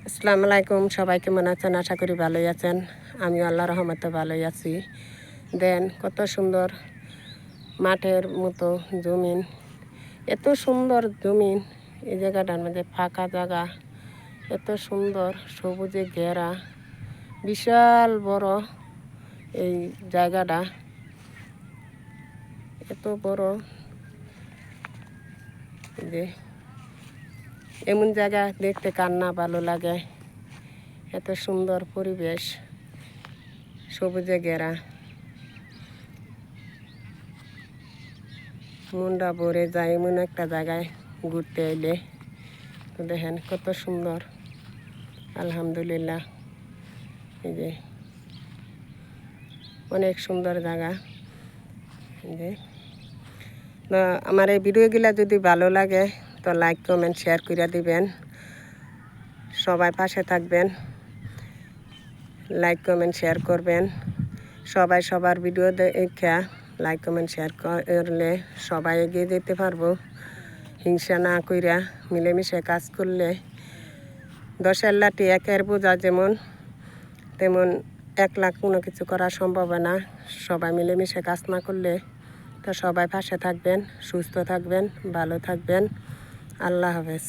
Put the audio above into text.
আসসালামু আলাইকুম, সবাই কেমন আছেন? আশা করি ভালোই আছেন। আমি আল্লাহর রহমতে ভালোই আছি। দেন কত সুন্দর মাঠের মতো জমিন, এত সুন্দর জমিন। এই জায়গাটার মধ্যে ফাঁকা জায়গা, এত সুন্দর সবুজে ঘেরা, বিশাল বড় এই জায়গাটা, এত বড় যে এমন জায়গা দেখতে কার না ভালো লাগে। এত সুন্দর পরিবেশ, সবুজে ঘেরা, মনটা ভরে যায় এমন একটা জায়গায় ঘুরতে এলে। তো দেখেন কত সুন্দর, আলহামদুলিল্লাহ। এই যে অনেক সুন্দর জায়গা। এই যে তো আমার এই ভিডিওগুলো যদি ভালো লাগে তো লাইক কমেন্ট শেয়ার করে দিবেন। সবাই পাশে থাকবেন, লাইক কমেন্ট শেয়ার করবেন। সবাই সবার ভিডিও দেখে লাইক কমেন্ট শেয়ার করলে সবাই এগিয়ে যেতে পারবো। হিংসা না কইরা মিলেমিশে কাজ করলে 10 লাঠি একের বোঝা যেমন, তেমন 1 লাখ কোনো কিছু করা সম্ভব না। সবাই মিলেমিশে কাজ না করলে। তো সবাই পাশে থাকবেন, সুস্থ থাকবেন, ভালো থাকবেন। আল্লাহ হাফেজ।